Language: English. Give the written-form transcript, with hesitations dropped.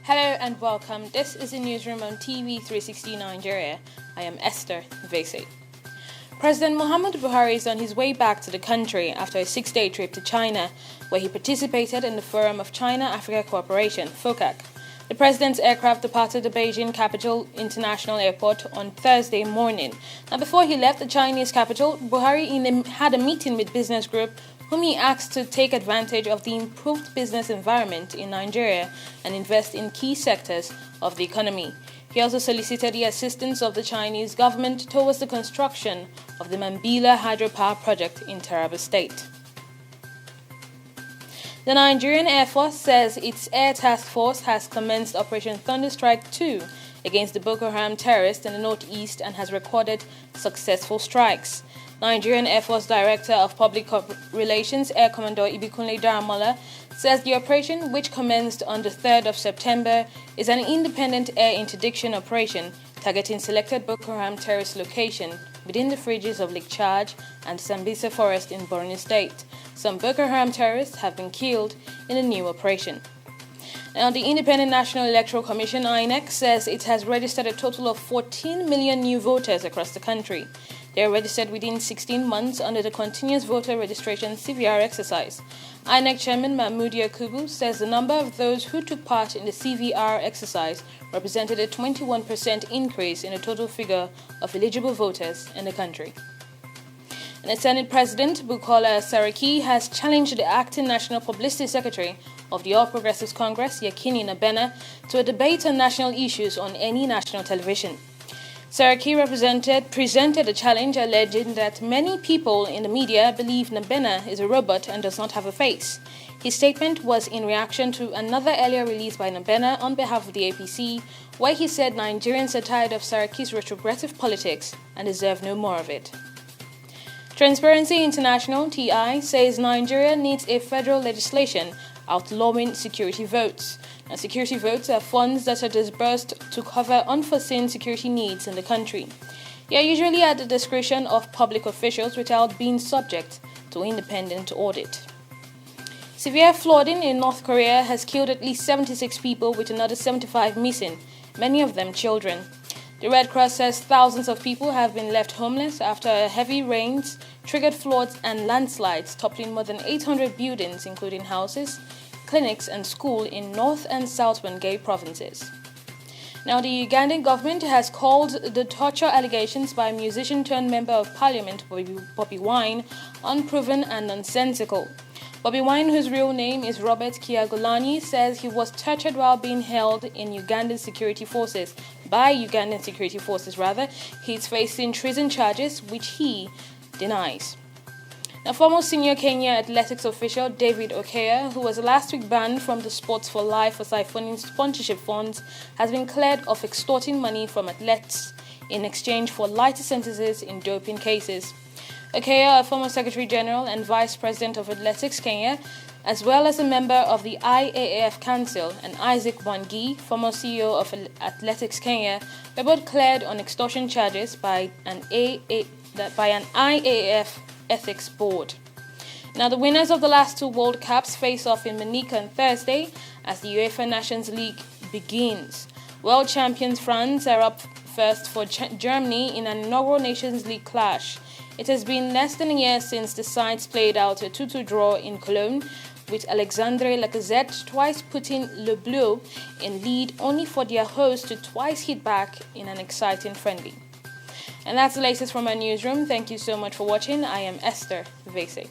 Hello and welcome. This is the newsroom on TV 360 Nigeria. I am Esther Vese. President Muhammadu Buhari is on his way back to the country after a 6-day trip to China, where he participated in the Forum of China-Africa Cooperation, FOCAC. The president's aircraft departed the Beijing Capital International Airport on Thursday morning. Now, before he left the Chinese capital, Buhari had a meeting with business group whom he asked to take advantage of the improved business environment in Nigeria and invest in key sectors of the economy. He also solicited the assistance of the Chinese government towards the construction of the Mambila hydropower project in Taraba State. The Nigerian Air Force says its Air Task Force has commenced Operation Thunderstrike 2 against the Boko Haram terrorists in the northeast and has recorded successful strikes. Nigerian Air Force Director of Public Relations, Air Commodore Ibikunle Daramola, says the operation, which commenced on the 3rd of September, is an independent air interdiction operation targeting selected Boko Haram terrorist locations within the fringes of Lake Chad and Sambisa Forest in Borno State. Some Boko Haram terrorists have been killed in the new operation. Now, the Independent National Electoral Commission, INEC, says it has registered a total of 14 million new voters across the country. They are registered within 16 months under the Continuous Voter Registration CVR exercise. INEC Chairman Mahmoud Yakubu says the number of those who took part in the CVR exercise represented a 21% increase in the total figure of eligible voters in the country. And the Senate President, Bukola Saraki, has challenged the acting National Publicity Secretary of the All Progressives Congress, Yakini Nabena, to a debate on national issues on any national television. Saraki presented a challenge alleging that many people in the media believe Nabena is a robot and does not have a face. His statement was in reaction to another earlier release by Nabena on behalf of the APC, where he said Nigerians are tired of Saraki's retrogressive politics and deserve no more of it. Transparency International, TI, says Nigeria needs a federal legislation outlawing security votes. Now, security votes are funds that are disbursed to cover unforeseen security needs in the country. They are usually at the discretion of public officials without being subject to independent audit. Severe flooding in North Korea has killed at least 76 people, with another 75 missing, many of them children. The Red Cross says thousands of people have been left homeless after heavy rains triggered floods and landslides, toppling more than 800 buildings, including houses, clinics and schools in North and South Wangay provinces. Now, the Ugandan government has called the torture allegations by musician-turned-member of parliament Bobby Wine unproven and nonsensical. Bobby Wine, whose real name is Robert Kyagulanyi, says he was tortured while being held in Ugandan security forces. He's facing treason charges, which he denies. Now, former senior Kenya athletics official David Okeya, who was last week banned from the Sports for Life for siphoning sponsorship funds, has been cleared of extorting money from athletes in exchange for lighter sentences in doping cases. Okeya, a former Secretary General and Vice President of Athletics Kenya, as well as a member of the IAAF Council, and Isaac Wangi, former CEO of Athletics Kenya, were both cleared on extortion charges by an IAAF ethics board. Now, the winners of the last two World Cups face off in Munich on Thursday as the UEFA Nations League begins. World champions France are up first for Germany in an inaugural Nations League clash. It has been less than a year since the sides played out a 2-2 draw in Cologne, with Alexandre Lacazette twice putting Le Bleu in lead, only for their host to twice hit back in an exciting friendly. And that's the latest from our newsroom. Thank you so much for watching. I am Esther Vese.